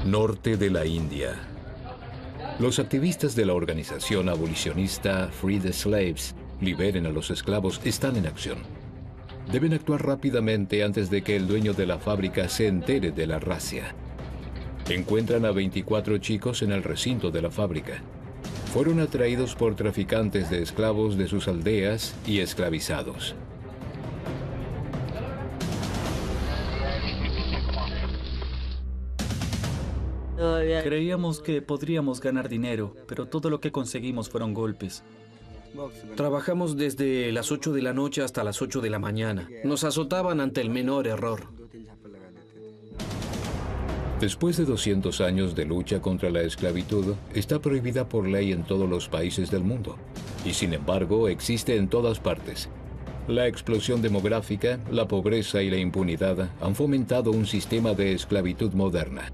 Norte de la India. Los activistas de la organización abolicionista Free the Slaves, Liberen a los esclavos, están en acción. Deben actuar rápidamente antes de que el dueño de la fábrica se entere de la racia. Encuentran a 24 chicos en el recinto de la fábrica. Fueron atraídos por traficantes de esclavos de sus aldeas y esclavizados. Creíamos que podríamos ganar dinero, pero todo lo que conseguimos fueron golpes. Trabajamos desde las 8 de la noche hasta las 8 de la mañana. Nos azotaban ante el menor error. Después de 200 años de lucha contra la esclavitud, está prohibida por ley en todos los países del mundo. Y sin embargo, existe en todas partes. La explosión demográfica, la pobreza y la impunidad han fomentado un sistema de esclavitud moderna.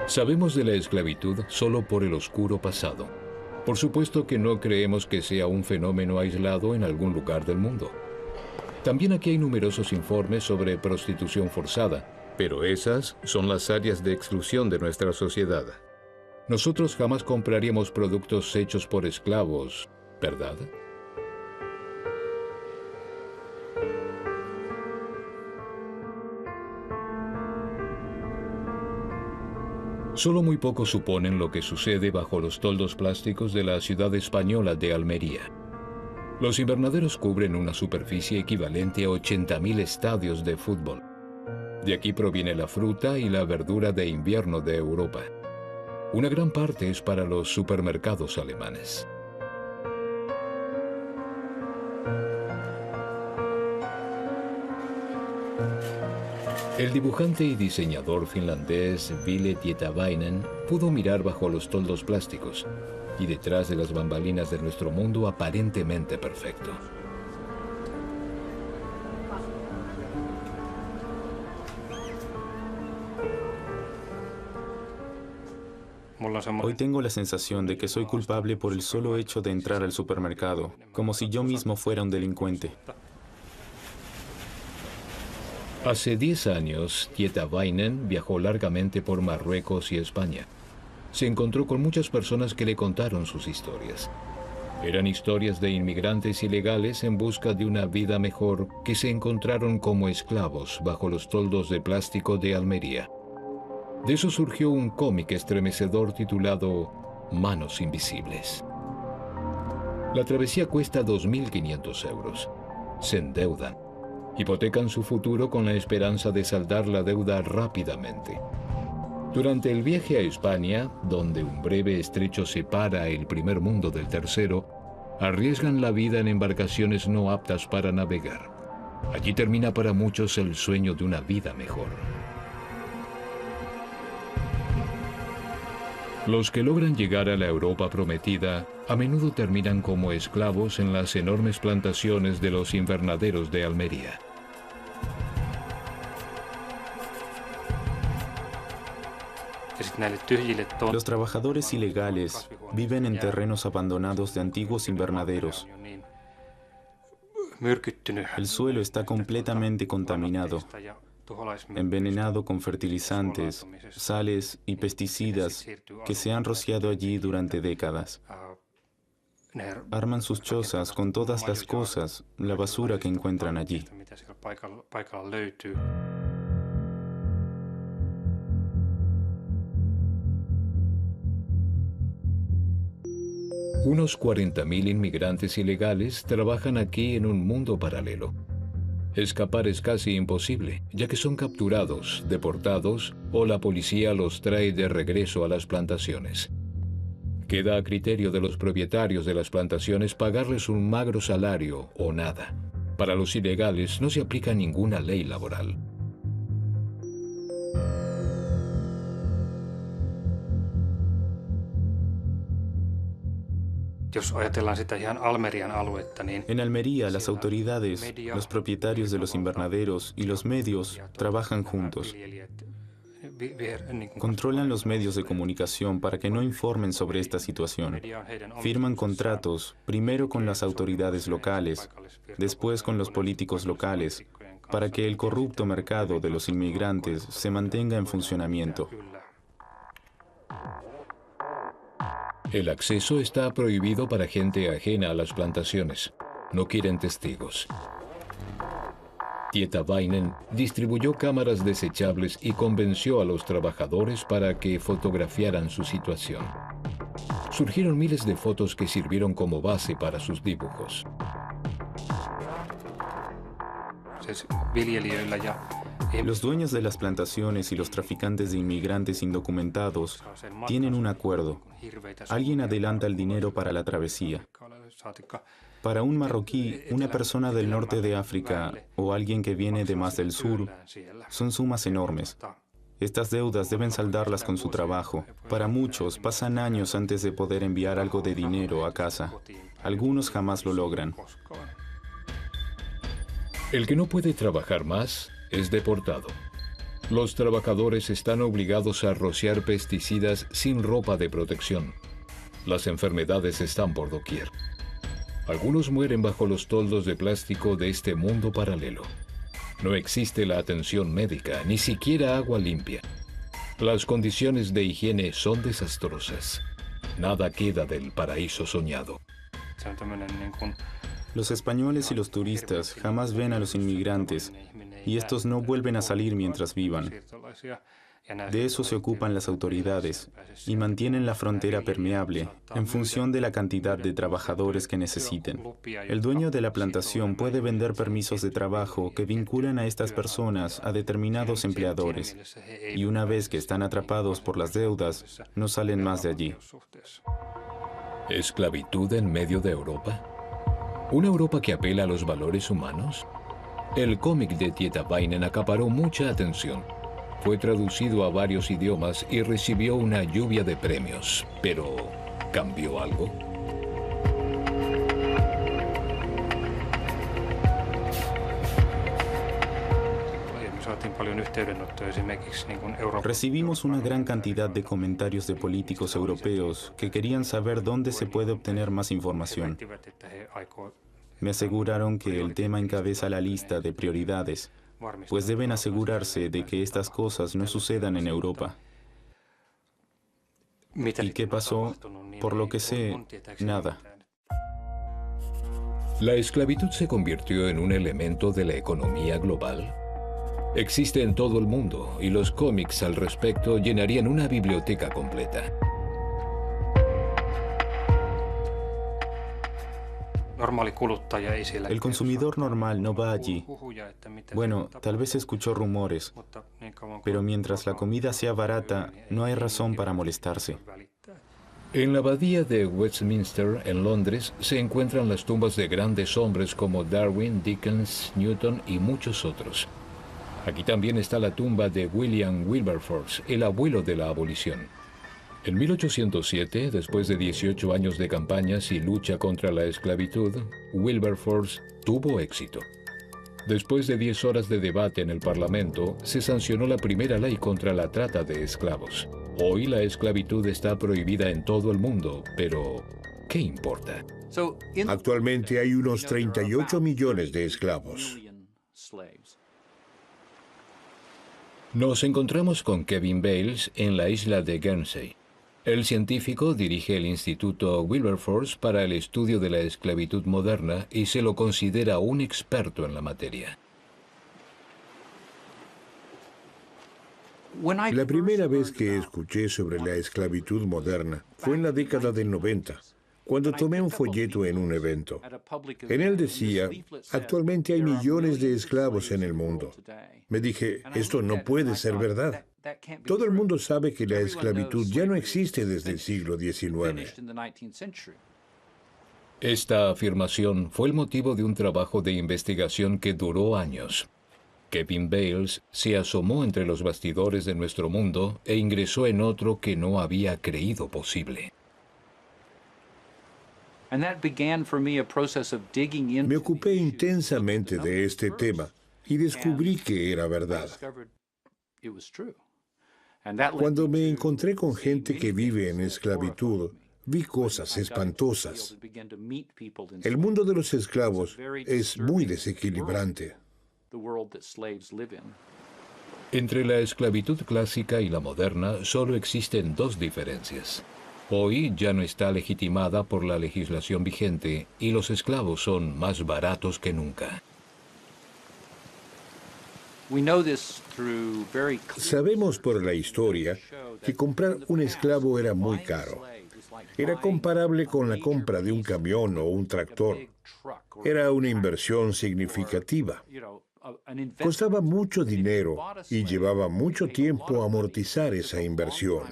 Sabemos de la esclavitud solo por el oscuro pasado. Por supuesto que no creemos que sea un fenómeno aislado en algún lugar del mundo. También aquí hay numerosos informes sobre prostitución forzada, pero esas son las áreas de exclusión de nuestra sociedad. Nosotros jamás compraríamos productos hechos por esclavos, ¿verdad? Solo muy pocos suponen lo que sucede bajo los toldos plásticos de la ciudad española de Almería. Los invernaderos cubren una superficie equivalente a 80.000 estadios de fútbol. De aquí proviene la fruta y la verdura de invierno de Europa. Una gran parte es para los supermercados alemanes. El dibujante y diseñador finlandés Ville Tietäväinen pudo mirar bajo los toldos plásticos y detrás de las bambalinas de nuestro mundo aparentemente perfecto. Hoy tengo la sensación de que soy culpable por el solo hecho de entrar al supermercado, como si yo mismo fuera un delincuente. Hace 10 años, Tietäväinen viajó largamente por Marruecos y España. Se encontró con muchas personas que le contaron sus historias. Eran historias de inmigrantes ilegales en busca de una vida mejor que se encontraron como esclavos bajo los toldos de plástico de Almería. De eso surgió un cómic estremecedor titulado Manos Invisibles. La travesía cuesta 2.500 euros. Se endeudan. Hipotecan su futuro con la esperanza de saldar la deuda rápidamente. Durante el viaje a España, donde un breve estrecho separa el primer mundo del tercero, arriesgan la vida en embarcaciones no aptas para navegar. Allí termina para muchos el sueño de una vida mejor. Los que logran llegar a la Europa prometida a menudo terminan como esclavos en las enormes plantaciones de los invernaderos de Almería. Los trabajadores ilegales viven en terrenos abandonados de antiguos invernaderos. El suelo está completamente contaminado, envenenado con fertilizantes, sales y pesticidas que se han rociado allí durante décadas. Arman sus chozas con todas las cosas, la basura que encuentran allí. Unos 40.000 inmigrantes ilegales trabajan aquí en un mundo paralelo. Escapar es casi imposible, ya que son capturados, deportados o la policía los trae de regreso a las plantaciones. Queda a criterio de los propietarios de las plantaciones pagarles un magro salario o nada. Para los ilegales no se aplica ninguna ley laboral. En Almería, las autoridades, los propietarios de los invernaderos y los medios trabajan juntos. Controlan los medios de comunicación para que no informen sobre esta situación. Firman contratos, primero con las autoridades locales, después con los políticos locales, para que el corrupto mercado de los inmigrantes se mantenga en funcionamiento. El acceso está prohibido para gente ajena a las plantaciones. No quieren testigos. Tietäväinen distribuyó cámaras desechables y convenció a los trabajadores para que fotografiaran su situación. Surgieron miles de fotos que sirvieron como base para sus dibujos. Los dueños de las plantaciones y los traficantes de inmigrantes indocumentados tienen un acuerdo. Alguien adelanta el dinero para la travesía. Para un marroquí, una persona del norte de África o alguien que viene de más del sur, son sumas enormes. Estas deudas deben saldarlas con su trabajo. Para muchos, pasan años antes de poder enviar algo de dinero a casa. Algunos jamás lo logran. El que no puede trabajar más es deportado. Los trabajadores están obligados a rociar pesticidas sin ropa de protección. Las enfermedades están por doquier. Algunos mueren bajo los toldos de plástico de este mundo paralelo. No existe la atención médica, ni siquiera agua limpia. Las condiciones de higiene son desastrosas. Nada queda del paraíso soñado. Los españoles y los turistas jamás ven a los inmigrantes y estos no vuelven a salir mientras vivan. De eso se ocupan las autoridades y mantienen la frontera permeable en función de la cantidad de trabajadores que necesiten. El dueño de la plantación puede vender permisos de trabajo que vinculan a estas personas a determinados empleadores y una vez que están atrapados por las deudas, no salen más de allí. ¿Esclavitud en medio de Europa? ¿Una Europa que apela a los valores humanos? El cómic de Tietäväinen acaparó mucha atención. Fue traducido a varios idiomas y recibió una lluvia de premios. Pero, ¿cambió algo? Recibimos una gran cantidad de comentarios de políticos europeos que querían saber dónde se puede obtener más información. Me aseguraron que el tema encabeza la lista de prioridades, pues deben asegurarse de que estas cosas no sucedan en Europa. ¿Y qué pasó? Por lo que sé, nada. ¿La esclavitud se convirtió en un elemento de la economía global? Existe en todo el mundo y los cómics al respecto llenarían una biblioteca completa. El consumidor normal no va allí. Bueno, tal vez escuchó rumores, pero mientras la comida sea barata, no hay razón para molestarse. En la abadía de Westminster, en Londres, se encuentran las tumbas de grandes hombres como Darwin, Dickens, Newton y muchos otros. Aquí también está la tumba de William Wilberforce, el abuelo de la abolición. En 1807, después de 18 años de campañas y lucha contra la esclavitud, Wilberforce tuvo éxito. Después de 10 horas de debate en el Parlamento, se sancionó la primera ley contra la trata de esclavos. Hoy la esclavitud está prohibida en todo el mundo, pero ¿qué importa? Actualmente hay unos 38 millones de esclavos. Nos encontramos con Kevin Bales en la isla de Guernsey. El científico dirige el Instituto Wilberforce para el estudio de la esclavitud moderna y se lo considera un experto en la materia. La primera vez que escuché sobre la esclavitud moderna fue en la década del 90, cuando tomé un folleto en un evento. En él decía, actualmente hay millones de esclavos en el mundo. Me dije, esto no puede ser verdad. Todo el mundo sabe que la esclavitud ya no existe desde el siglo XIX. Esta afirmación fue el motivo de un trabajo de investigación que duró años. Kevin Bales se asomó entre los bastidores de nuestro mundo e ingresó en otro que no había creído posible. Me ocupé intensamente de este tema y descubrí que era verdad. Cuando me encontré con gente que vive en esclavitud, vi cosas espantosas. El mundo de los esclavos es muy desequilibrante. Entre la esclavitud clásica y la moderna solo existen dos diferencias. Hoy ya no está legitimada por la legislación vigente y los esclavos son más baratos que nunca. Sabemos por la historia que comprar un esclavo era muy caro. Era comparable con la compra de un camión o un tractor. Era una inversión significativa. Costaba mucho dinero y llevaba mucho tiempo amortizar esa inversión.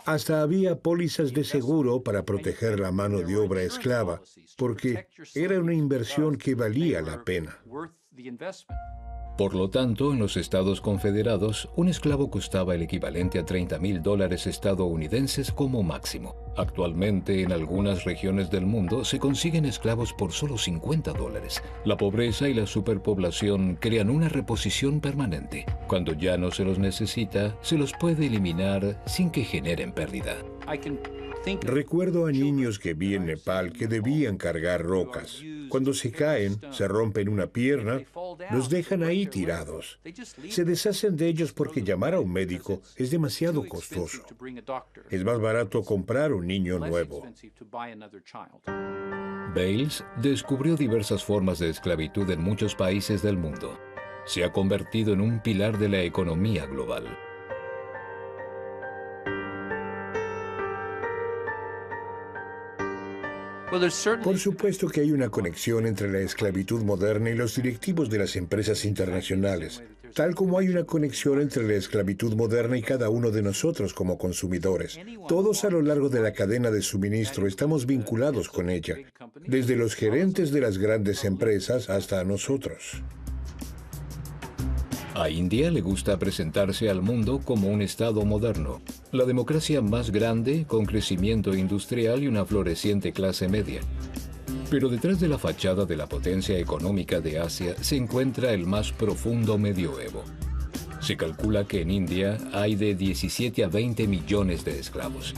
Hasta había pólizas de seguro para proteger la mano de obra esclava, porque era una inversión que valía la pena. Por lo tanto, en los Estados Confederados, un esclavo costaba el equivalente a $30,000 estadounidenses como máximo. Actualmente, en algunas regiones del mundo, se consiguen esclavos por solo $50. La pobreza y la superpoblación crean una reposición permanente. Cuando ya no se los necesita, se los puede eliminar sin que generen pérdida. Recuerdo a niños que vi en Nepal que debían cargar rocas. Cuando se caen, se rompen una pierna, los dejan ahí tirados. Se deshacen de ellos porque llamar a un médico es demasiado costoso. Es más barato comprar un niño nuevo. Bales descubrió diversas formas de esclavitud en muchos países del mundo. Se ha convertido en un pilar de la economía global. Por supuesto que hay una conexión entre la esclavitud moderna y los directivos de las empresas internacionales, tal como hay una conexión entre la esclavitud moderna y cada uno de nosotros como consumidores. Todos a lo largo de la cadena de suministro estamos vinculados con ella, desde los gerentes de las grandes empresas hasta nosotros. A India le gusta presentarse al mundo como un estado moderno, la democracia más grande, con crecimiento industrial y una floreciente clase media. Pero detrás de la fachada de la potencia económica de Asia se encuentra el más profundo medioevo. Se calcula que en India hay de 17 a 20 millones de esclavos.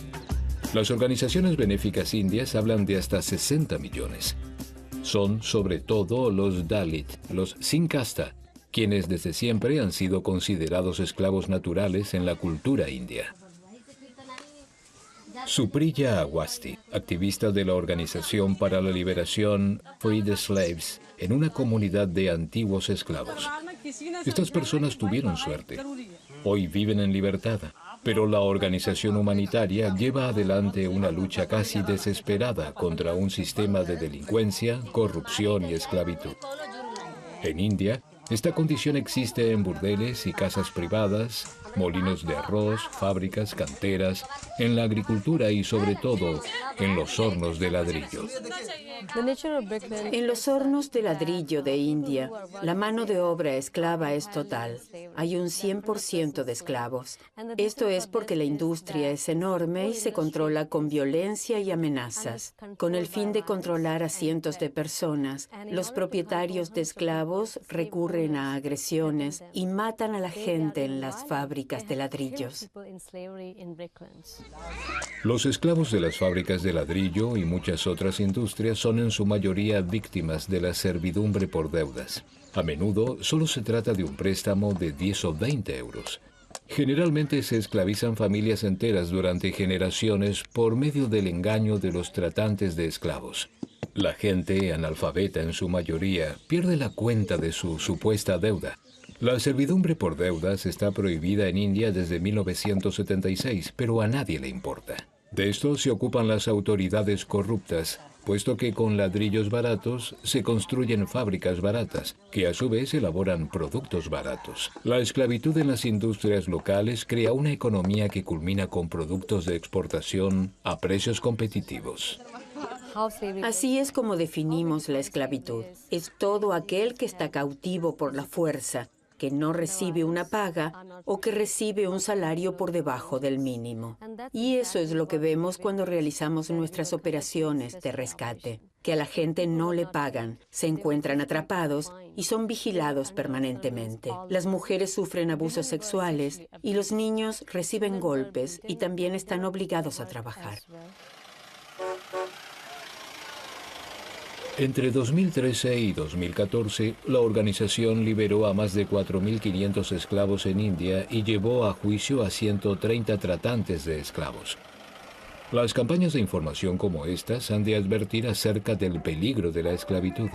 Las organizaciones benéficas indias hablan de hasta 60 millones. Son sobre todo los Dalit, los sin casta, quienes desde siempre han sido considerados esclavos naturales en la cultura india. Supriya Awasthi, activista de la Organización para la Liberación Free the Slaves, en una comunidad de antiguos esclavos. Estas personas tuvieron suerte. Hoy viven en libertad, pero la organización humanitaria lleva adelante una lucha casi desesperada contra un sistema de delincuencia, corrupción y esclavitud. En India, esta condición existe en burdeles y casas privadas, molinos de arroz, fábricas, canteras, en la agricultura y sobre todo en los hornos de ladrillo. En los hornos de ladrillo de India, la mano de obra esclava es total. Hay un 100% de esclavos. Esto es porque la industria es enorme y se controla con violencia y amenazas. Con el fin de controlar a cientos de personas, los propietarios de esclavos recurren a agresiones y matan a la gente en las fábricas de ladrillos. Los esclavos de las fábricas de ladrillo y muchas otras industrias son en su mayoría víctimas de la servidumbre por deudas. A menudo solo se trata de un préstamo de 10 o 20 euros. Generalmente se esclavizan familias enteras durante generaciones por medio del engaño de los tratantes de esclavos. La gente, analfabeta en su mayoría, pierde la cuenta de su supuesta deuda. La servidumbre por deudas está prohibida en India desde 1976, pero a nadie le importa. De esto se ocupan las autoridades corruptas, puesto que con ladrillos baratos se construyen fábricas baratas, que a su vez elaboran productos baratos. La esclavitud en las industrias locales crea una economía que culmina con productos de exportación a precios competitivos. Así es como definimos la esclavitud. Es todo aquel que está cautivo por la fuerza, que no recibe una paga o que recibe un salario por debajo del mínimo. Y eso es lo que vemos cuando realizamos nuestras operaciones de rescate, que a la gente no le pagan, se encuentran atrapados y son vigilados permanentemente. Las mujeres sufren abusos sexuales y los niños reciben golpes y también están obligados a trabajar. Entre 2013 y 2014, la organización liberó a más de 4.500 esclavos en India y llevó a juicio a 130 tratantes de esclavos. Las campañas de información como estas han de advertir acerca del peligro de la esclavitud.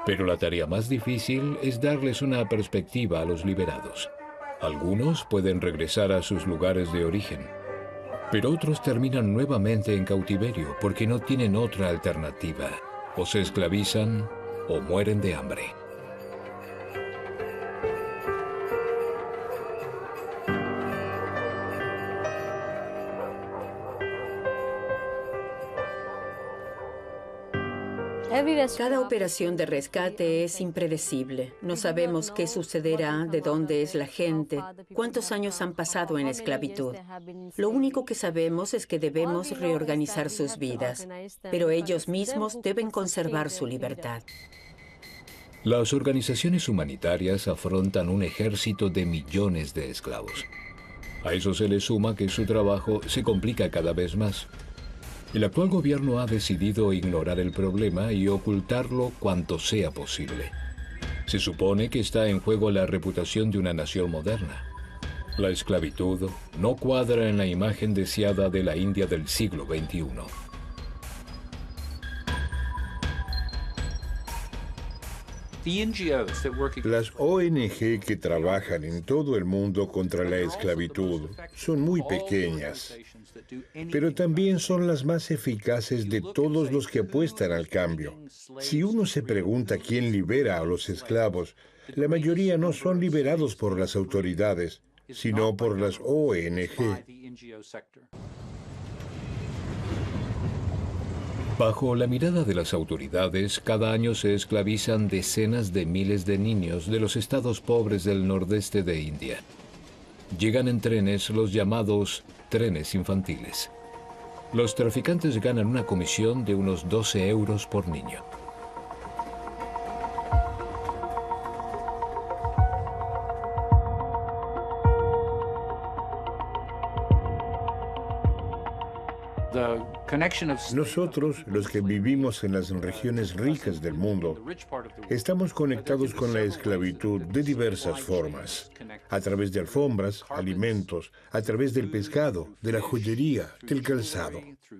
Pero la tarea más difícil es darles una perspectiva a los liberados. Algunos pueden regresar a sus lugares de origen, pero otros terminan nuevamente en cautiverio porque no tienen otra alternativa. O se esclavizan o mueren de hambre. Cada operación de rescate es impredecible. No sabemos qué sucederá, de dónde es la gente, cuántos años han pasado en esclavitud. Lo único que sabemos es que debemos reorganizar sus vidas, pero ellos mismos deben conservar su libertad. Las organizaciones humanitarias afrontan un ejército de millones de esclavos. A eso se le suma que su trabajo se complica cada vez más. El actual gobierno ha decidido ignorar el problema y ocultarlo cuanto sea posible. Se supone que está en juego la reputación de una nación moderna. La esclavitud no cuadra en la imagen deseada de la India del siglo XXI. Las ONG que trabajan en todo el mundo contra la esclavitud son muy pequeñas, pero también son las más eficaces de todos los que apuestan al cambio. Si uno se pregunta quién libera a los esclavos, la mayoría no son liberados por las autoridades, sino por las ONG. Bajo la mirada de las autoridades, cada año se esclavizan decenas de miles de niños de los estados pobres del nordeste de India. Llegan en trenes los llamados trenes infantiles. Los traficantes ganan una comisión de unos 12 euros por niño. Nosotros, los que vivimos en las regiones ricas del mundo, estamos conectados con la esclavitud de diversas formas, a través de alfombras, alimentos, a través del pescado, de la joyería, del calzado.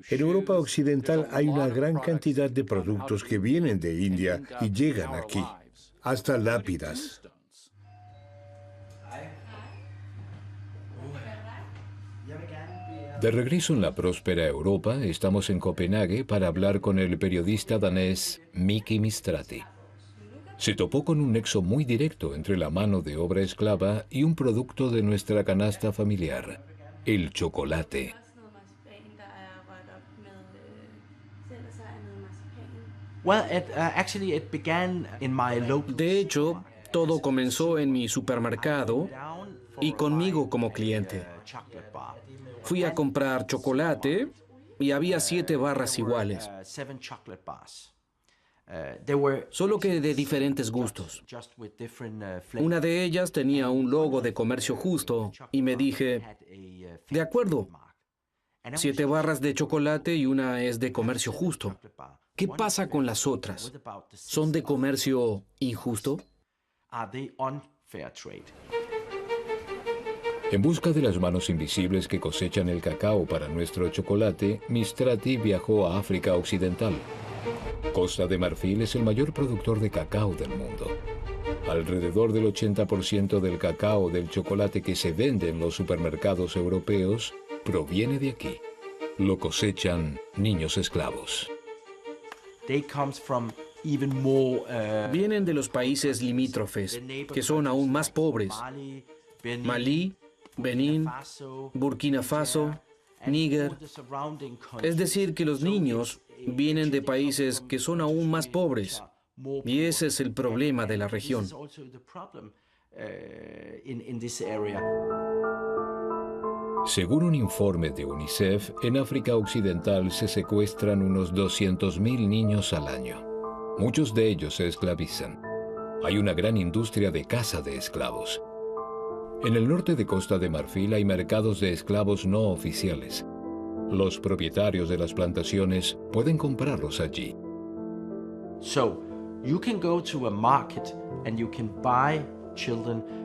En Europa Occidental hay una gran cantidad de productos que vienen de India y llegan aquí, hasta lápidas. De regreso en la próspera Europa, estamos en Copenhague para hablar con el periodista danés Miki Mistrati. Se topó con un nexo muy directo entre la mano de obra esclava y un producto de nuestra canasta familiar, el chocolate. De hecho, todo comenzó en mi supermercado y conmigo como cliente. Fui a comprar chocolate y había 7 barras iguales, solo que de diferentes gustos. Una de ellas tenía un logo de comercio justo y me dije, de acuerdo, 7 barras de chocolate y una es de comercio justo. ¿Qué pasa con las otras? ¿Son de comercio injusto? En busca de las manos invisibles que cosechan el cacao para nuestro chocolate, Mistrati viajó a África Occidental. Costa de Marfil es el mayor productor de cacao del mundo. Alrededor del 80% del cacao del chocolate que se vende en los supermercados europeos proviene de aquí. Lo cosechan niños esclavos. Vienen de los países limítrofes, que son aún más pobres. Malí, Benín, Burkina Faso, Níger. Es decir, que los niños vienen de países que son aún más pobres. Y ese es el problema de la región. Según un informe de UNICEF, en África Occidental se secuestran unos 200.000 niños al año. Muchos de ellos se esclavizan. Hay una gran industria de caza de esclavos. En el norte de Costa de Marfil hay mercados de esclavos no oficiales. Los propietarios de las plantaciones pueden comprarlos allí.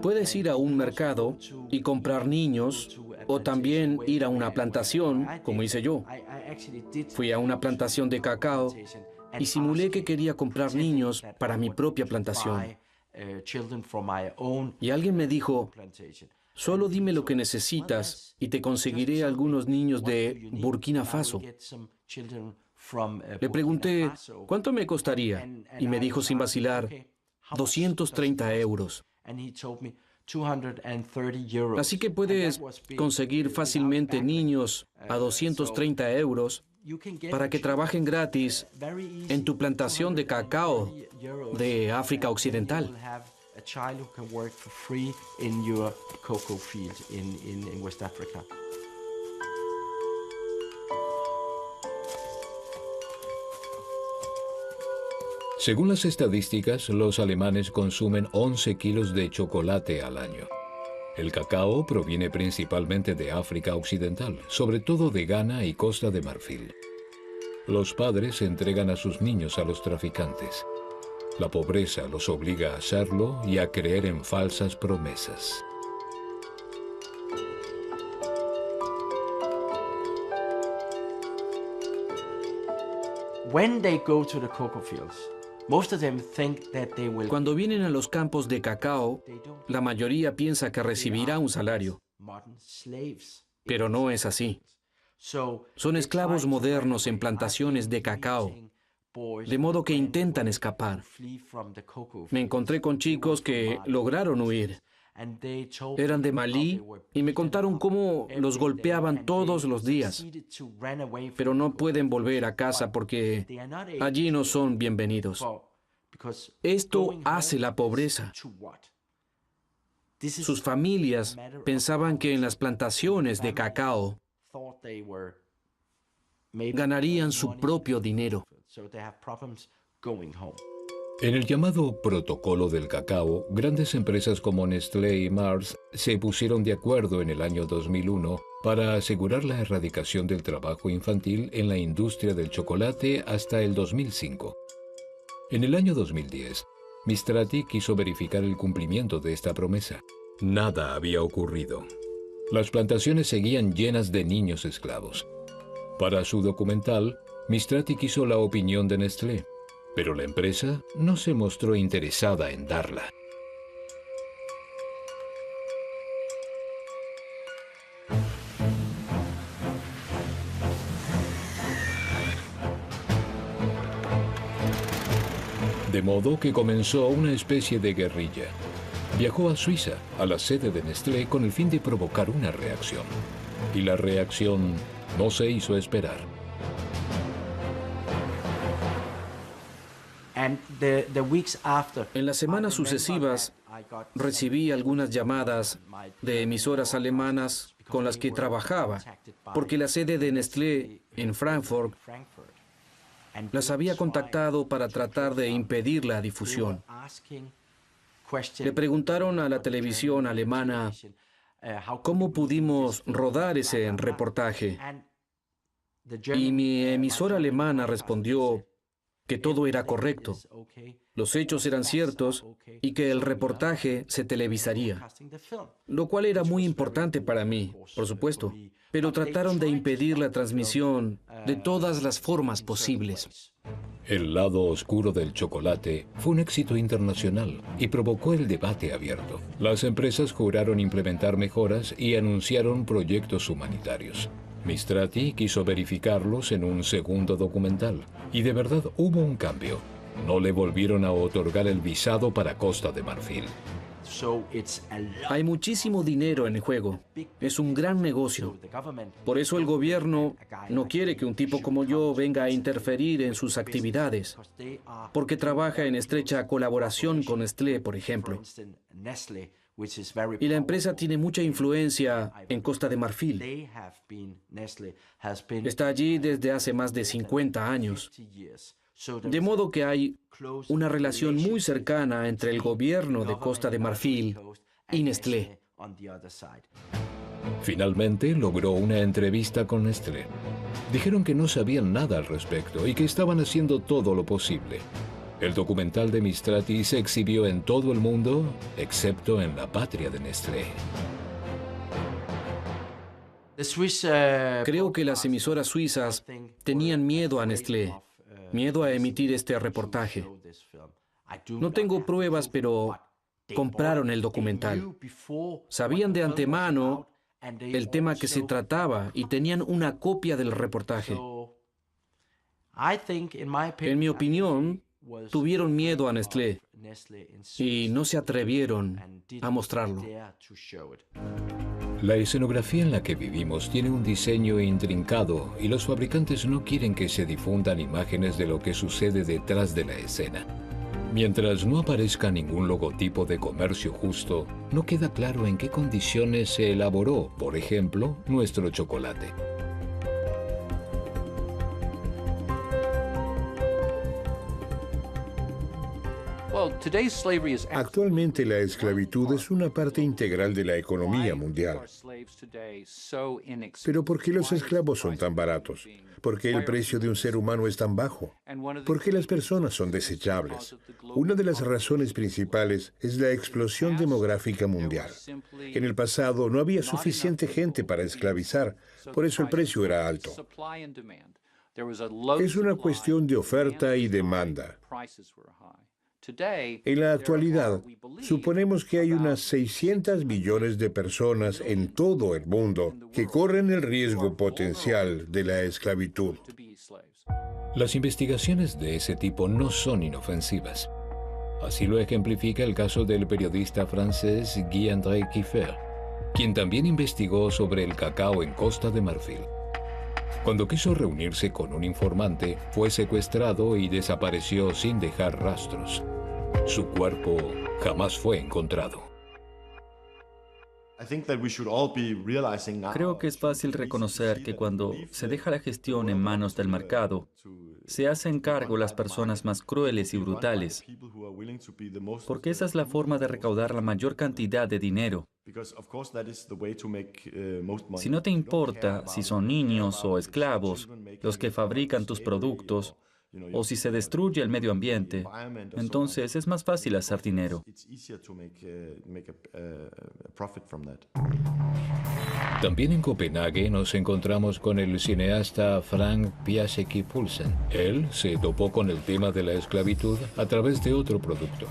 Puedes ir a un mercado y comprar niños, o también ir a una plantación, como hice yo. Fui a una plantación de cacao y simulé que quería comprar niños para mi propia plantación. Y alguien me dijo, solo dime lo que necesitas y te conseguiré algunos niños de Burkina Faso. Le pregunté, ¿cuánto me costaría? Y me dijo sin vacilar, 230 euros. Así que puedes conseguir fácilmente niños a 230 euros para que trabajen gratis en tu plantación de cacao de África Occidental. Según las estadísticas, los alemanes consumen 11 kilos de chocolate al año. El cacao proviene principalmente de África Occidental, sobre todo de Ghana y Costa de Marfil. Los padres entregan a sus niños a los traficantes. La pobreza los obliga a hacerlo y a creer en falsas promesas. Cuando vienen a los campos de cacao, la mayoría piensa que recibirá un salario, pero no es así. Son esclavos modernos en plantaciones de cacao, de modo que intentan escapar. Me encontré con chicos que lograron huir. Eran de Malí y me contaron cómo los golpeaban todos los días, pero no pueden volver a casa porque allí no son bienvenidos. Esto hace la pobreza. Sus familias pensaban que en las plantaciones de cacao ganarían su propio dinero. En el llamado Protocolo del Cacao, grandes empresas como Nestlé y Mars se pusieron de acuerdo en el año 2001 para asegurar la erradicación del trabajo infantil en la industria del chocolate hasta el 2005. En el año 2010, Mistrati quiso verificar el cumplimiento de esta promesa. Nada había ocurrido. Las plantaciones seguían llenas de niños esclavos. Para su documental, Mistrati quiso la opinión de Nestlé, pero la empresa no se mostró interesada en darla. De modo que comenzó una especie de guerrilla. Viajó a Suiza, a la sede de Nestlé, con el fin de provocar una reacción. Y la reacción no se hizo esperar. En las semanas sucesivas, recibí algunas llamadas de emisoras alemanas con las que trabajaba, porque la sede de Nestlé en Frankfurt las había contactado para tratar de impedir la difusión. Le preguntaron a la televisión alemana cómo pudimos rodar ese reportaje. Y mi emisora alemana respondió que todo era correcto, los hechos eran ciertos y que el reportaje se televisaría, lo cual era muy importante para mí, por supuesto, pero trataron de impedir la transmisión de todas las formas posibles. El lado oscuro del chocolate fue un éxito internacional y provocó el debate abierto. Las empresas juraron implementar mejoras y anunciaron proyectos humanitarios. Mistrati quiso verificarlos en un segundo documental, y de verdad hubo un cambio. No le volvieron a otorgar el visado para Costa de Marfil. Hay muchísimo dinero en el juego. Es un gran negocio. Por eso el gobierno no quiere que un tipo como yo venga a interferir en sus actividades, porque trabaja en estrecha colaboración con Nestlé, por ejemplo. Y la empresa tiene mucha influencia en Costa de Marfil. Está allí desde hace más de 50 años. De modo que hay una relación muy cercana entre el gobierno de Costa de Marfil y Nestlé. Finalmente logró una entrevista con Nestlé. Dijeron que no sabían nada al respecto y que estaban haciendo todo lo posible. El documental de Mistrati se exhibió en todo el mundo, excepto en la patria de Nestlé. Creo que las emisoras suizas tenían miedo a Nestlé, miedo a emitir este reportaje. No tengo pruebas, pero compraron el documental. Sabían de antemano el tema que se trataba y tenían una copia del reportaje. En mi opinión, tuvieron miedo a Nestlé y no se atrevieron a mostrarlo. La escenografía en la que vivimos tiene un diseño intrincado y los fabricantes no quieren que se difundan imágenes de lo que sucede detrás de la escena. Mientras no aparezca ningún logotipo de comercio justo, no queda claro en qué condiciones se elaboró, por ejemplo, nuestro chocolate. Actualmente la esclavitud es una parte integral de la economía mundial. Pero ¿por qué los esclavos son tan baratos? ¿Por qué el precio de un ser humano es tan bajo? ¿Por qué las personas son desechables? Una de las razones principales es la explosión demográfica mundial. En el pasado no había suficiente gente para esclavizar, por eso el precio era alto. Es una cuestión de oferta y demanda. En la actualidad, suponemos que hay unas 600 millones de personas en todo el mundo que corren el riesgo potencial de la esclavitud. Las investigaciones de ese tipo no son inofensivas. Así lo ejemplifica el caso del periodista francés Guy-André Kieffer, quien también investigó sobre el cacao en Costa de Marfil. Cuando quiso reunirse con un informante, fue secuestrado y desapareció sin dejar rastros. Su cuerpo jamás fue encontrado. Creo que es fácil reconocer que cuando se deja la gestión en manos del mercado, se hacen cargo las personas más crueles y brutales, porque esa es la forma de recaudar la mayor cantidad de dinero. Si no te importa si son niños o esclavos los que fabrican tus productos, o si se destruye el medio ambiente, entonces es más fácil hacer dinero. También en Copenhague nos encontramos con el cineasta Frank Piasecki Poulsen. Él se topó con el tema de la esclavitud a través de otro producto.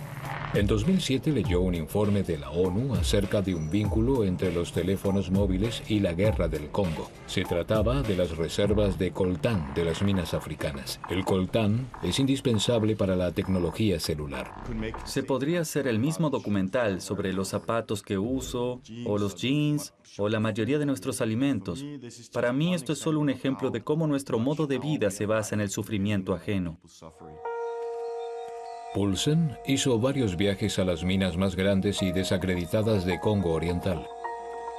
En 2007 leyó un informe de la ONU acerca de un vínculo entre los teléfonos móviles y la guerra del Congo. Se trataba de las reservas de coltán de las minas africanas. El coltán es indispensable para la tecnología celular. Se podría hacer el mismo documental sobre los zapatos que uso, o los jeans, o la mayoría de nuestros alimentos. Para mí esto es solo un ejemplo de cómo nuestro modo de vida se basa en el sufrimiento ajeno. Poulsen hizo varios viajes a las minas más grandes y desacreditadas de Congo Oriental.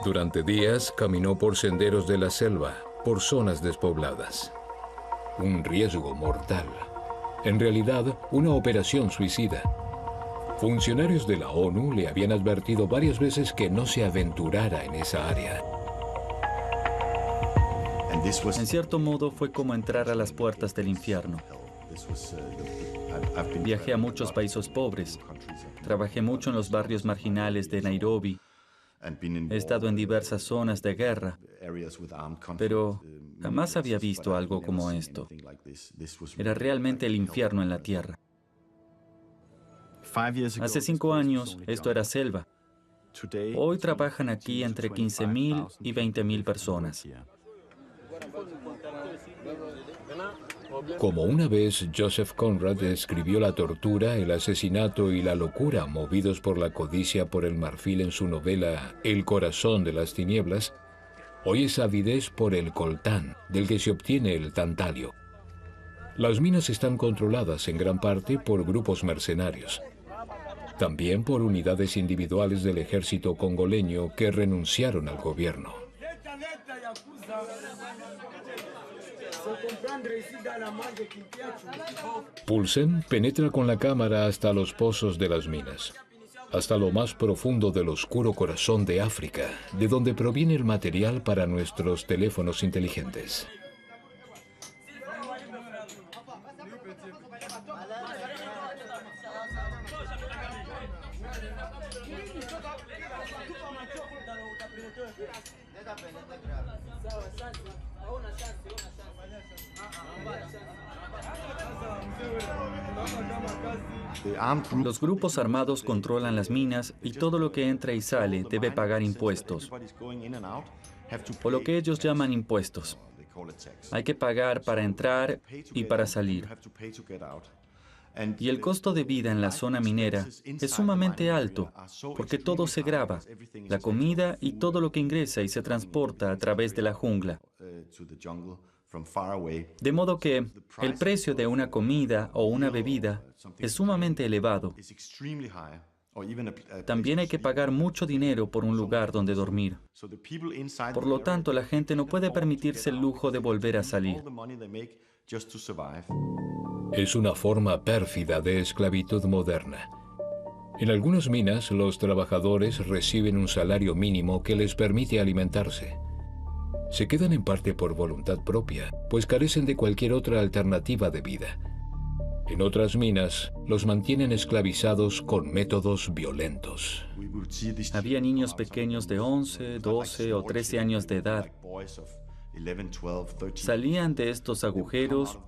Durante días caminó por senderos de la selva, por zonas despobladas. Un riesgo mortal. En realidad, una operación suicida. Funcionarios de la ONU le habían advertido varias veces que no se aventurara en esa área. En cierto modo fue como entrar a las puertas del infierno. Viajé a muchos países pobres. Trabajé mucho en los barrios marginales de Nairobi. He estado en diversas zonas de guerra, pero jamás había visto algo como esto. Era realmente el infierno en la tierra. Hace 5 años, esto era selva. Hoy trabajan aquí entre 15,000 y 20,000 personas. Como una vez Joseph Conrad describió la tortura, el asesinato y la locura movidos por la codicia por el marfil en su novela El corazón de las tinieblas, hoy es avidez por el coltán, del que se obtiene el tantalio. Las minas están controladas en gran parte por grupos mercenarios. También por unidades individuales del ejército congoleño que renunciaron al gobierno. Poulsen penetra con la cámara hasta los pozos de las minas, hasta lo más profundo del oscuro corazón de África, de donde proviene el material para nuestros teléfonos inteligentes. Los grupos armados controlan las minas y todo lo que entra y sale debe pagar impuestos, o lo que ellos llaman impuestos. Hay que pagar para entrar y para salir. Y el costo de vida en la zona minera es sumamente alto, porque todo se graba, la comida y todo lo que ingresa y se transporta a través de la jungla. De modo que el precio de una comida o una bebida es sumamente elevado. También hay que pagar mucho dinero por un lugar donde dormir. Por lo tanto, la gente no puede permitirse el lujo de volver a salir. Es una forma pérfida de esclavitud moderna. En algunas minas, los trabajadores reciben un salario mínimo que les permite alimentarse. Se quedan en parte por voluntad propia, pues carecen de cualquier otra alternativa de vida. En otras minas, los mantienen esclavizados con métodos violentos. Había niños pequeños de 11, 12 o 13 años de edad. Salían de estos agujeros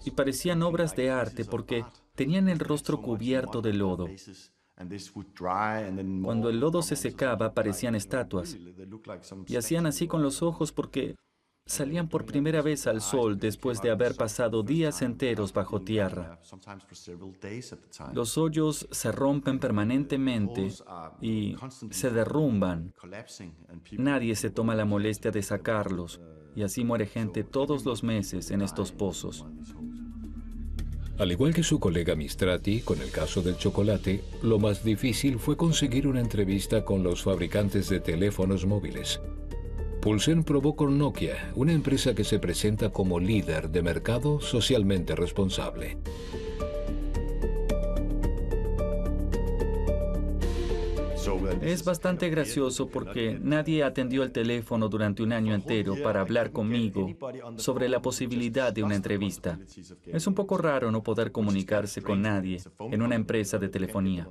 y parecían obras de arte porque tenían el rostro cubierto de lodo. Cuando el lodo se secaba, parecían estatuas. Y hacían así con los ojos porque salían por primera vez al sol después de haber pasado días enteros bajo tierra. Los hoyos se rompen permanentemente y se derrumban. Nadie se toma la molestia de sacarlos, y así muere gente todos los meses en estos pozos. Al igual que su colega Mistrati, con el caso del chocolate, lo más difícil fue conseguir una entrevista con los fabricantes de teléfonos móviles. Poulsen probó con Nokia, una empresa que se presenta como líder de mercado socialmente responsable. Es bastante gracioso porque nadie atendió el teléfono durante un año entero para hablar conmigo sobre la posibilidad de una entrevista. Es un poco raro no poder comunicarse con nadie en una empresa de telefonía.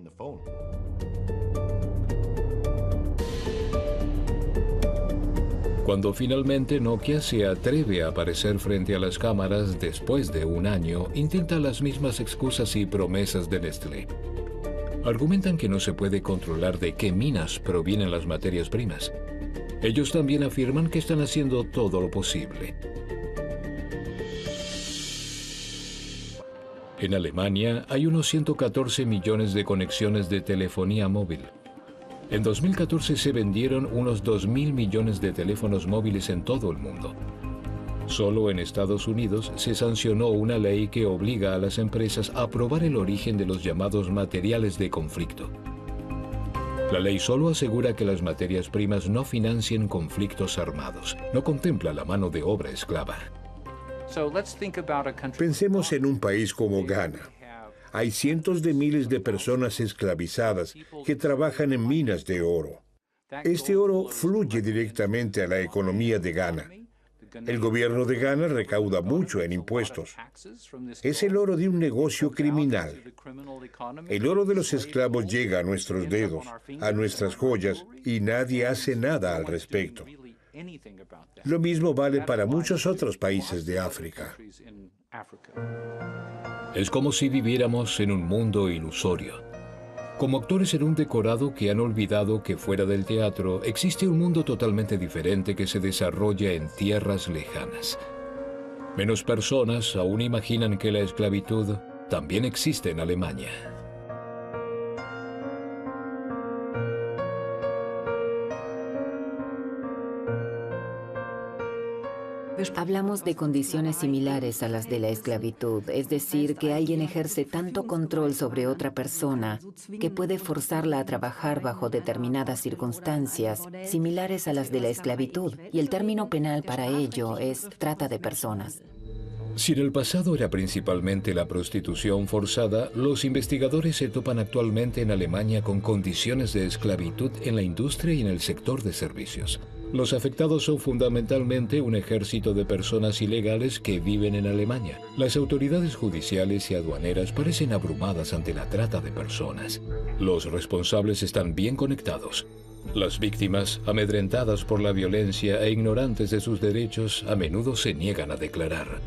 Cuando finalmente Nokia se atreve a aparecer frente a las cámaras después de un año, intenta las mismas excusas y promesas de Nestlé. Argumentan que no se puede controlar de qué minas provienen las materias primas. Ellos también afirman que están haciendo todo lo posible. En Alemania hay unos 114 millones de conexiones de telefonía móvil. En 2014 se vendieron unos 2.000 millones de teléfonos móviles en todo el mundo. Solo en Estados Unidos se sancionó una ley que obliga a las empresas a probar el origen de los llamados materiales de conflicto. La ley solo asegura que las materias primas no financien conflictos armados. No contempla la mano de obra esclava. Pensemos en un país como Ghana. Hay cientos de miles de personas esclavizadas que trabajan en minas de oro. Este oro fluye directamente a la economía de Ghana. El gobierno de Ghana recauda mucho en impuestos. Es el oro de un negocio criminal. El oro de los esclavos llega a nuestros dedos, a nuestras joyas, y nadie hace nada al respecto. Lo mismo vale para muchos otros países de África. Es como si viviéramos en un mundo ilusorio. como actores en un decorado que han olvidado que fuera del teatro existe un mundo totalmente diferente que se desarrolla en tierras lejanas. Menos personas aún imaginan que la esclavitud también existe en Alemania. Hablamos de condiciones similares a las de la esclavitud, es decir, que alguien ejerce tanto control sobre otra persona que puede forzarla a trabajar bajo determinadas circunstancias similares a las de la esclavitud, y el término penal para ello es trata de personas. Si en el pasado era principalmente la prostitución forzada, los investigadores se topan actualmente en Alemania con condiciones de esclavitud en la industria y en el sector de servicios. Los afectados son fundamentalmente un ejército de personas ilegales que viven en Alemania. Las autoridades judiciales y aduaneras parecen abrumadas ante la trata de personas. Los responsables están bien conectados. Las víctimas, amedrentadas por la violencia e ignorantes de sus derechos, a menudo se niegan a declarar.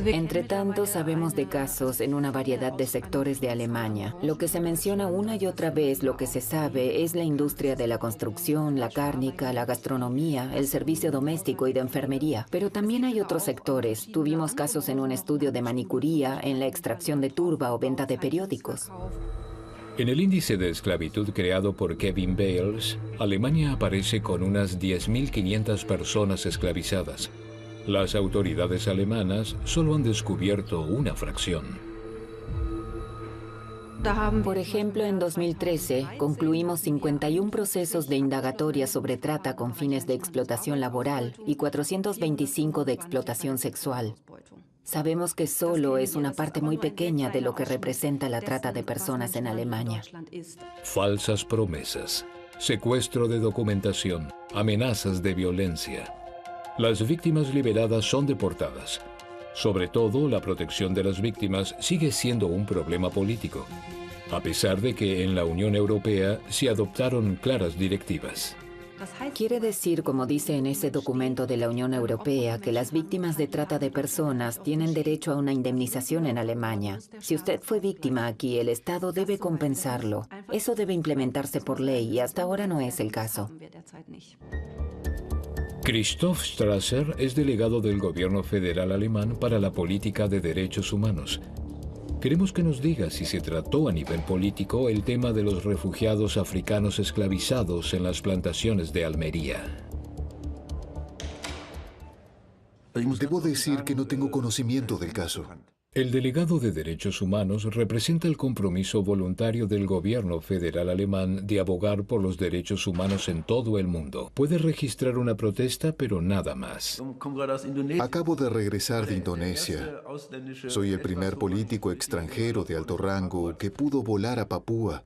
Entre tanto, sabemos de casos en una variedad de sectores de Alemania. Lo que se menciona una y otra vez, lo que se sabe, es la industria de la construcción, la cárnica, la gastronomía, el servicio doméstico y de enfermería. Pero también hay otros sectores. Tuvimos casos en un estudio de manicuría, en la extracción de turba o venta de periódicos. En el índice de esclavitud creado por Kevin Bales, Alemania aparece con unas 10.500 personas esclavizadas. Las autoridades alemanas solo han descubierto una fracción. Por ejemplo, en 2013 concluimos 51 procesos de indagatoria sobre trata con fines de explotación laboral y 425 de explotación sexual. Sabemos que solo es una parte muy pequeña de lo que representa la trata de personas en Alemania. Falsas promesas, secuestro de documentación, amenazas de violencia. Las víctimas liberadas son deportadas. Sobre todo, la protección de las víctimas sigue siendo un problema político, a pesar de que en la Unión Europea se adoptaron claras directivas. Quiere decir, como dice en ese documento de la Unión Europea, que las víctimas de trata de personas tienen derecho a una indemnización en Alemania. Si usted fue víctima aquí, el Estado debe compensarlo. Eso debe implementarse por ley y hasta ahora no es el caso. Christoph Strasser es delegado del gobierno federal alemán para la política de derechos humanos. Queremos que nos diga si se trató a nivel político el tema de los refugiados africanos esclavizados en las plantaciones de Almería. Debo decir que no tengo conocimiento del caso. El delegado de Derechos Humanos representa el compromiso voluntario del gobierno federal alemán de abogar por los derechos humanos en todo el mundo. Puede registrar una protesta, pero nada más. Acabo de regresar de Indonesia. Soy el primer político extranjero de alto rango que pudo volar a Papúa.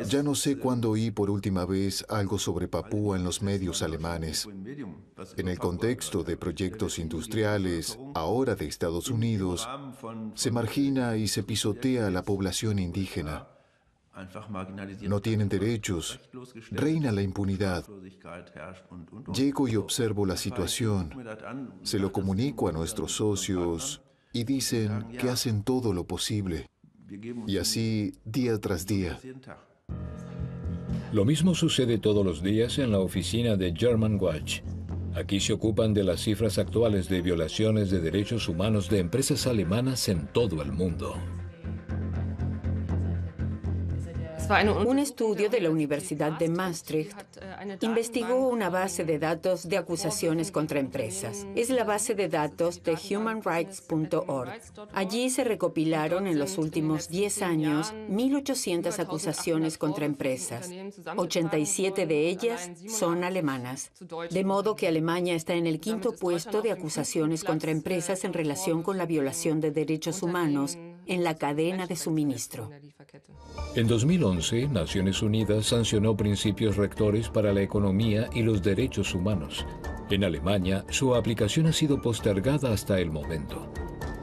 Ya no sé cuándo oí por última vez algo sobre Papúa en los medios alemanes. En el contexto de proyectos industriales, ahora de Estados Unidos, se margina y se pisotea a la población indígena. No tienen derechos, reina la impunidad. Llego y observo la situación, se lo comunico a nuestros socios y dicen que hacen todo lo posible. Y así, día tras día. Lo mismo sucede todos los días en la oficina de German Watch. Aquí se ocupan de las cifras actuales de violaciones de derechos humanos de empresas alemanas en todo el mundo. Un estudio de la Universidad de Maastricht investigó una base de datos de acusaciones contra empresas. Es la base de datos de humanrights.org. Allí se recopilaron en los últimos 10 años 1.800 acusaciones contra empresas. 87 de ellas son alemanas. De modo que Alemania está en el 5º puesto de acusaciones contra empresas en relación con la violación de derechos humanos en la cadena de suministro. En 2011, Naciones Unidas sancionó principios rectores para la economía y los derechos humanos. En Alemania, su aplicación ha sido postergada hasta el momento.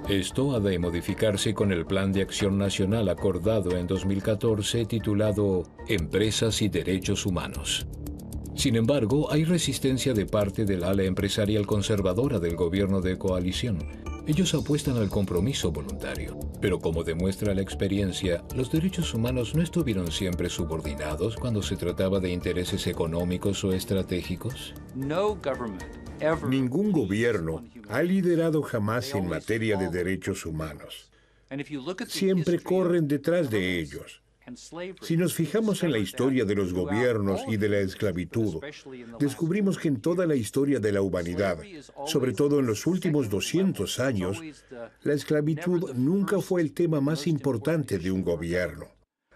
Esto ha de modificarse con el Plan de Acción Nacional acordado en 2014 titulado Empresas y Derechos Humanos. Sin embargo, hay resistencia de parte del ala empresarial conservadora del gobierno de coalición. Ellos apuestan al compromiso voluntario. Pero como demuestra la experiencia, los derechos humanos no estuvieron siempre subordinados cuando se trataba de intereses económicos o estratégicos. Ningún gobierno ha liderado jamás en materia de derechos humanos. Siempre corren detrás de ellos. Si nos fijamos en la historia de los gobiernos y de la esclavitud, descubrimos que en toda la historia de la humanidad, sobre todo en los últimos 200 años, la esclavitud nunca fue el tema más importante de un gobierno.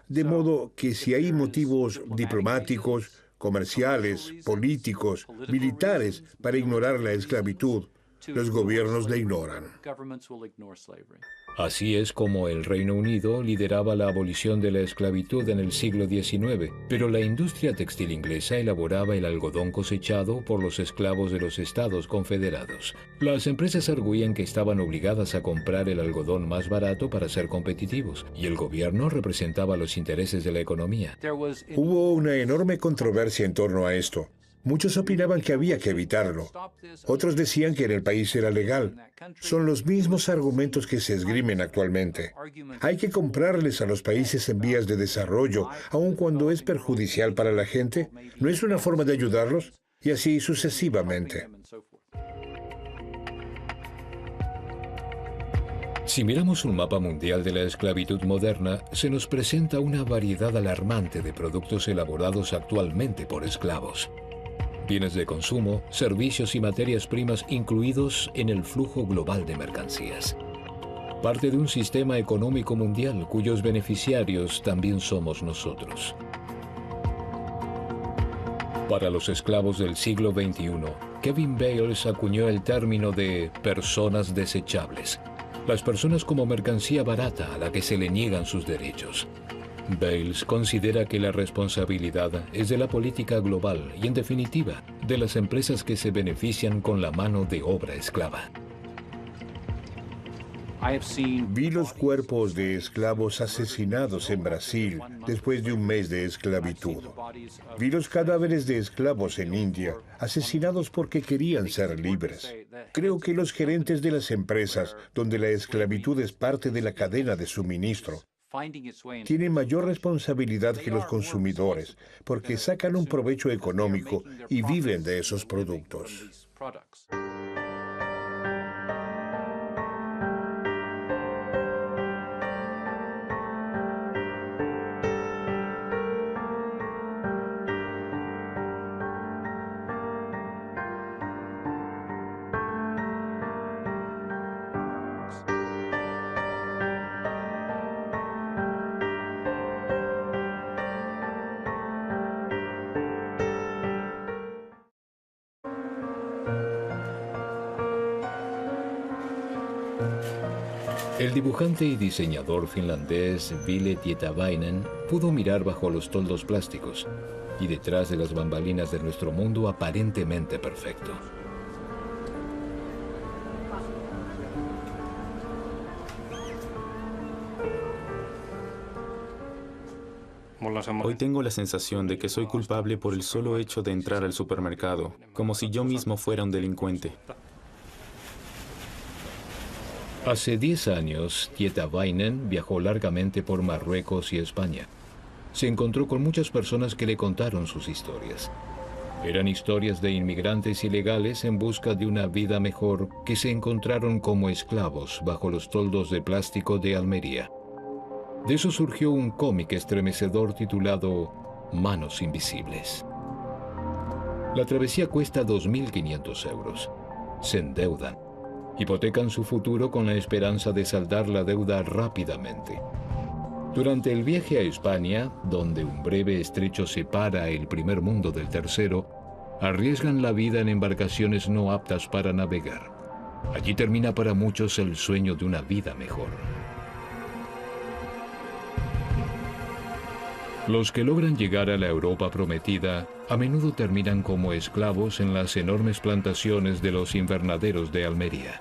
De modo que si hay motivos diplomáticos, comerciales, políticos, militares para ignorar la esclavitud, los gobiernos la ignoran. Así es como el Reino Unido lideraba la abolición de la esclavitud en el siglo XIX, pero la industria textil inglesa elaboraba el algodón cosechado por los esclavos de los Estados Confederados. Las empresas arguían que estaban obligadas a comprar el algodón más barato para ser competitivos, y el gobierno representaba los intereses de la economía. Hubo una enorme controversia en torno a esto. Muchos opinaban que había que evitarlo. Otros decían que en el país era legal. Son los mismos argumentos que se esgrimen actualmente. Hay que comprarles a los países en vías de desarrollo, aun cuando es perjudicial para la gente. ¿No es una forma de ayudarlos? Y así sucesivamente. Si miramos un mapa mundial de la esclavitud moderna, se nos presenta una variedad alarmante de productos elaborados actualmente por esclavos. Bienes de consumo, servicios y materias primas incluidos en el flujo global de mercancías. Parte de un sistema económico mundial cuyos beneficiarios también somos nosotros. Para los esclavos del siglo XXI, Kevin Bales acuñó el término de personas desechables. Las personas como mercancía barata a la que se le niegan sus derechos. Bales considera que la responsabilidad es de la política global y, en definitiva, de las empresas que se benefician con la mano de obra esclava. Vi los cuerpos de esclavos asesinados en Brasil después de un mes de esclavitud. Vi los cadáveres de esclavos en India, asesinados porque querían ser libres. Creo que los gerentes de las empresas, donde la esclavitud es parte de la cadena de suministro, tienen mayor responsabilidad que los consumidores, porque sacan un provecho económico y viven de esos productos. El dibujante y diseñador finlandés Ville Tietäväinen pudo mirar bajo los toldos plásticos y detrás de las bambalinas de nuestro mundo aparentemente perfecto. Hoy tengo la sensación de que soy culpable por el solo hecho de entrar al supermercado, como si yo mismo fuera un delincuente. Hace 10 años, Tietäväinen viajó largamente por Marruecos y España. Se encontró con muchas personas que le contaron sus historias. Eran historias de inmigrantes ilegales en busca de una vida mejor que se encontraron como esclavos bajo los toldos de plástico de Almería. De eso surgió un cómic estremecedor titulado Manos Invisibles. La travesía cuesta 2.500 euros. Se endeudan. Hipotecan su futuro con la esperanza de saldar la deuda rápidamente. Durante el viaje a España, donde un breve estrecho separa el primer mundo del tercero, arriesgan la vida en embarcaciones no aptas para navegar. Allí termina para muchos el sueño de una vida mejor. Los que logran llegar a la Europa prometida a menudo terminan como esclavos en las enormes plantaciones de los invernaderos de Almería.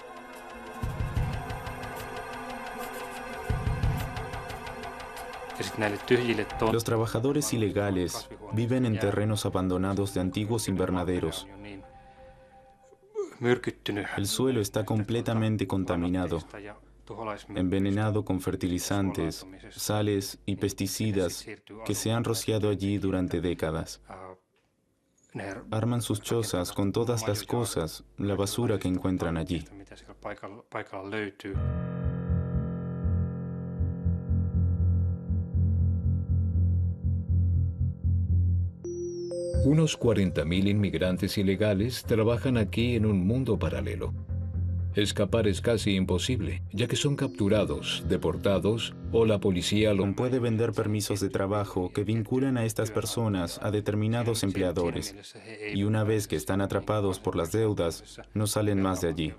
Los trabajadores ilegales viven en terrenos abandonados de antiguos invernaderos. El suelo está completamente contaminado. envenenado con fertilizantes, sales y pesticidas que se han rociado allí durante décadas. Arman sus chozas con todas las cosas, la basura que encuentran allí. Unos 40.000 inmigrantes ilegales trabajan aquí en un mundo paralelo. Escapar es casi imposible, ya que son capturados, deportados o la policía los puede vender permisos de trabajo que vinculan a estas personas a determinados empleadores, y una vez que están atrapados por las deudas, no salen más de allí.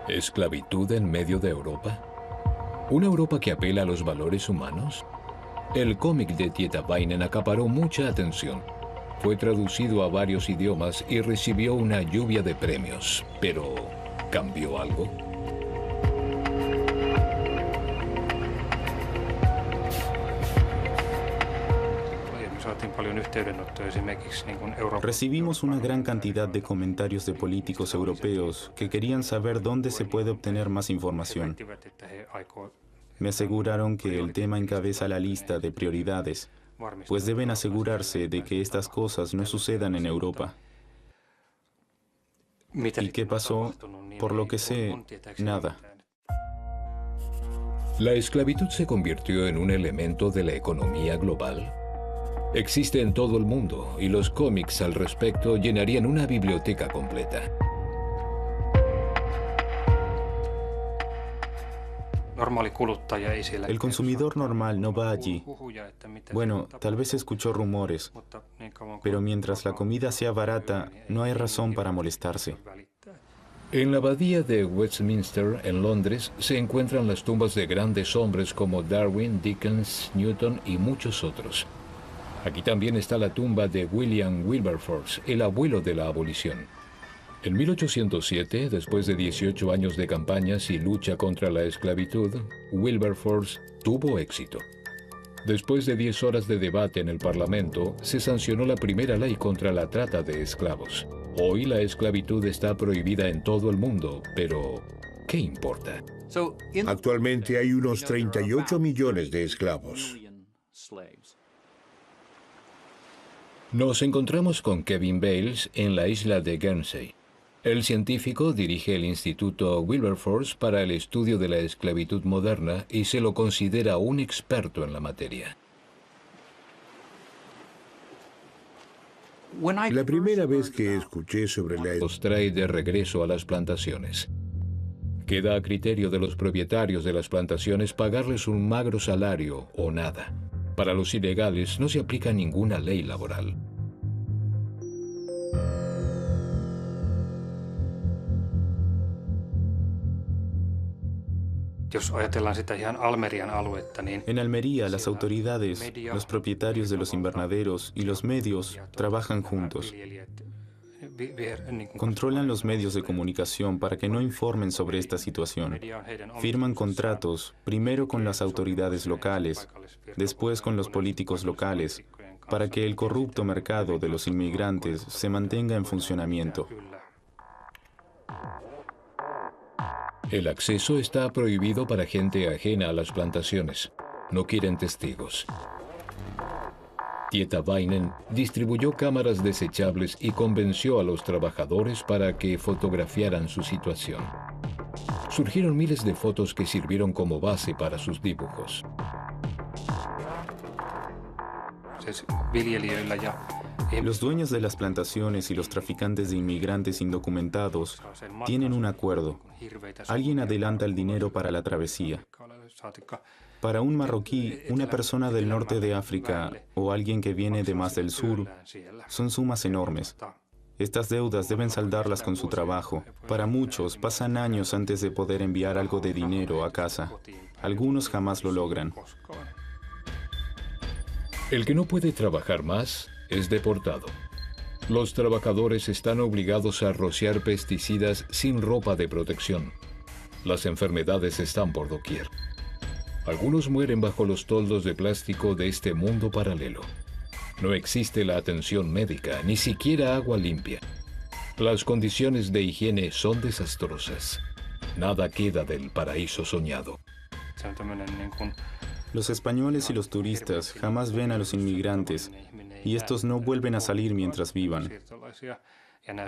¿Esclavitud en medio de Europa? ¿Una Europa que apela a los valores humanos? El cómic de Tietäväinen acaparó mucha atención. Fue traducido a varios idiomas y recibió una lluvia de premios. Pero, ¿cambió algo? Recibimos una gran cantidad de comentarios de políticos europeos que querían saber dónde se puede obtener más información. Me aseguraron que el tema encabeza la lista de prioridades, pues deben asegurarse de que estas cosas no sucedan en Europa. ¿Y qué pasó? Por lo que sé, nada. ¿La esclavitud se convirtió en un elemento de la economía global? Existe en todo el mundo y los cómics al respecto llenarían una biblioteca completa. El consumidor normal no va allí. Bueno, tal vez escuchó rumores, pero mientras la comida sea barata, no hay razón para molestarse. En la abadía de Westminster, en Londres, se encuentran las tumbas de grandes hombres como Darwin, Dickens, Newton y muchos otros. Aquí también está la tumba de William Wilberforce, el abuelo de la abolición. En 1807, después de 18 años de campañas y lucha contra la esclavitud, Wilberforce tuvo éxito. Después de 10 horas de debate en el Parlamento, se sancionó la primera ley contra la trata de esclavos. Hoy la esclavitud está prohibida en todo el mundo, pero ¿qué importa? Actualmente hay unos 38 millones de esclavos. Nos encontramos con Kevin Bales en la isla de Guernsey. El científico dirige el Instituto Wilberforce para el estudio de la esclavitud moderna y se lo considera un experto en la materia. La primera vez que escuché sobre Los trae de regreso a las plantaciones. Queda a criterio de los propietarios de las plantaciones pagarles un magro salario o nada. Para los ilegales no se aplica ninguna ley laboral. En Almería, las autoridades, los propietarios de los invernaderos y los medios trabajan juntos. Controlan los medios de comunicación para que no informen sobre esta situación. Firman contratos, primero con las autoridades locales, después con los políticos locales, para que el corrupto mercado de los inmigrantes se mantenga en funcionamiento. El acceso está prohibido para gente ajena a las plantaciones. No quieren testigos. Tietäväinen distribuyó cámaras desechables y convenció a los trabajadores para que fotografiaran su situación. Surgieron miles de fotos que sirvieron como base para sus dibujos. Los dueños de las plantaciones y los traficantes de inmigrantes indocumentados tienen un acuerdo. Alguien adelanta el dinero para la travesía. Para un marroquí, una persona del norte de África o alguien que viene de más del sur, son sumas enormes. Estas deudas deben saldarlas con su trabajo. Para muchos, pasan años antes de poder enviar algo de dinero a casa. Algunos jamás lo logran. El que no puede trabajar más es deportado. Los trabajadores están obligados a rociar pesticidas sin ropa de protección. Las enfermedades están por doquier. Algunos mueren bajo los toldos de plástico de este mundo paralelo. No existe la atención médica, ni siquiera agua limpia. Las condiciones de higiene son desastrosas. nada queda del paraíso soñado. Los españoles y los turistas jamás ven a los inmigrantes y estos no vuelven a salir mientras vivan.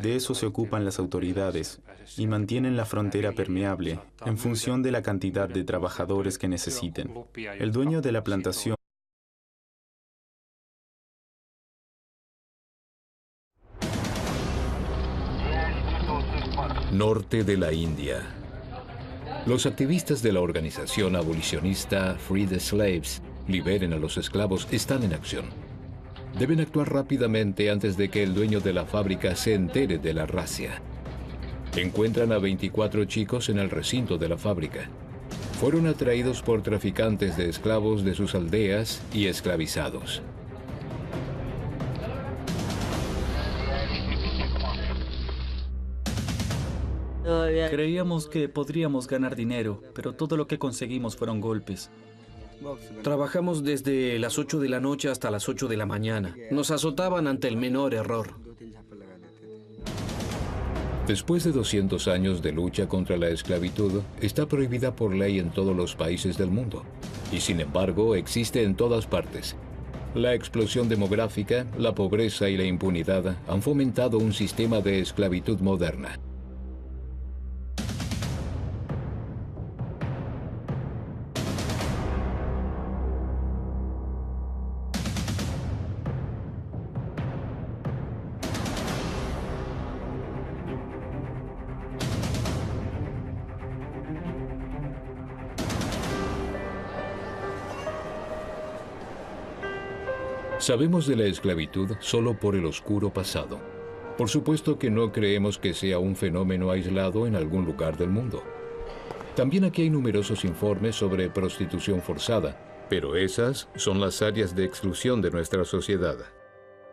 De eso se ocupan las autoridades y mantienen la frontera permeable en función de la cantidad de trabajadores que necesiten. El dueño de la plantación Norte de la India. Los activistas de la organización abolicionista Free the Slaves, Liberen a los esclavos, están en acción. Deben actuar rápidamente antes de que el dueño de la fábrica se entere de la racia. Encuentran a 24 chicos en el recinto de la fábrica. Fueron atraídos por traficantes de esclavos de sus aldeas y esclavizados. Creíamos que podríamos ganar dinero, pero todo lo que conseguimos fueron golpes. Trabajamos desde las 8 de la noche hasta las 8 de la mañana. Nos azotaban ante el menor error. Después de 200 años de lucha contra la esclavitud, está prohibida por ley en todos los países del mundo. Y sin embargo, existe en todas partes. La explosión demográfica, la pobreza y la impunidad han fomentado un sistema de esclavitud moderna. Sabemos de la esclavitud solo por el oscuro pasado. Por supuesto que no creemos que sea un fenómeno aislado en algún lugar del mundo. También aquí hay numerosos informes sobre prostitución forzada, pero esas son las áreas de exclusión de nuestra sociedad.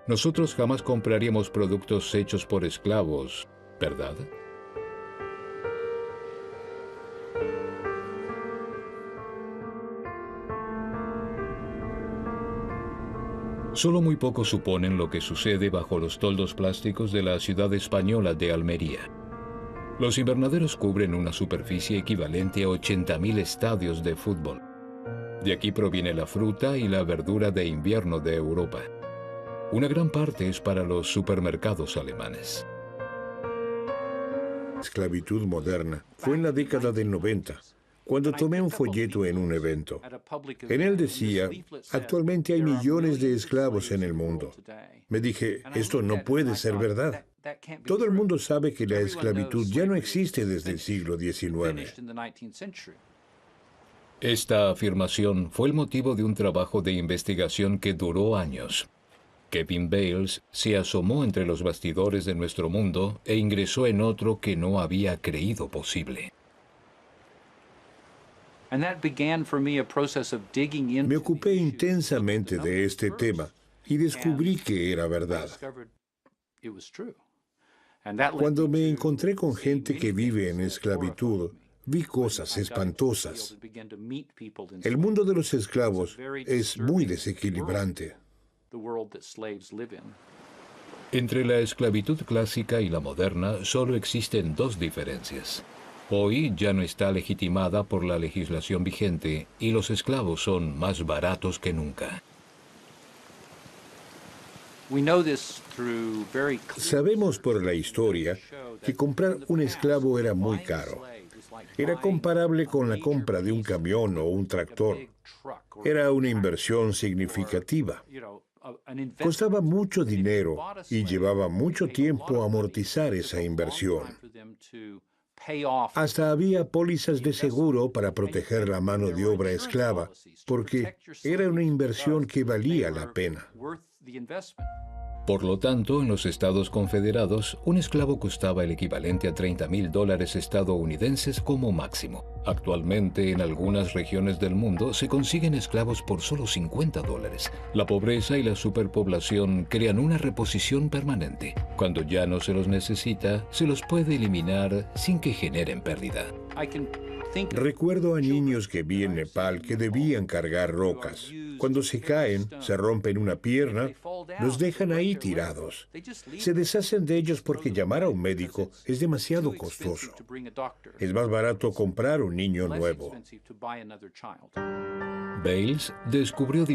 Nosotros jamás compraríamos productos hechos por esclavos, ¿verdad? Solo muy pocos suponen lo que sucede bajo los toldos plásticos de la ciudad española de Almería. Los invernaderos cubren una superficie equivalente a 80.000 estadios de fútbol. De aquí proviene la fruta y la verdura de invierno de Europa. Una gran parte es para los supermercados alemanes. La esclavitud moderna fue en la década del 90. Cuando tomé un folleto en un evento, en él decía, actualmente hay millones de esclavos en el mundo. Me dije, esto no puede ser verdad. Todo el mundo sabe que la esclavitud ya no existe desde el siglo XIX. Esta afirmación fue el motivo de un trabajo de investigación que duró años. Kevin Bales se asomó entre los bastidores de nuestro mundo e ingresó en otro que no había creído posible. Me ocupé intensamente de este tema y descubrí que era verdad. Cuando me encontré con gente que vive en esclavitud, vi cosas espantosas. El mundo de los esclavos es muy desequilibrante. Entre la esclavitud clásica y la moderna solo existen dos diferencias. Hoy ya no está legitimada por la legislación vigente y los esclavos son más baratos que nunca. Sabemos por la historia que comprar un esclavo era muy caro. Era comparable con la compra de un camión o un tractor. Era una inversión significativa. Costaba mucho dinero y llevaba mucho tiempo amortizar esa inversión. Hasta había pólizas de seguro para proteger la mano de obra esclava, porque era una inversión que valía la pena. Por lo tanto, en los Estados Confederados, un esclavo costaba el equivalente a $30,000 estadounidenses como máximo. Actualmente, en algunas regiones del mundo, se consiguen esclavos por solo $50. La pobreza y la superpoblación crean una reposición permanente. Cuando ya no se los necesita, se los puede eliminar sin que generen pérdida. Recuerdo a niños que vi en Nepal que debían cargar rocas. Cuando se caen, se rompen una pierna Los dejan ahí tirados. Se deshacen de ellos porque llamar a un médico es demasiado costoso. Es más barato comprar un niño nuevo. Bales descubrió diversas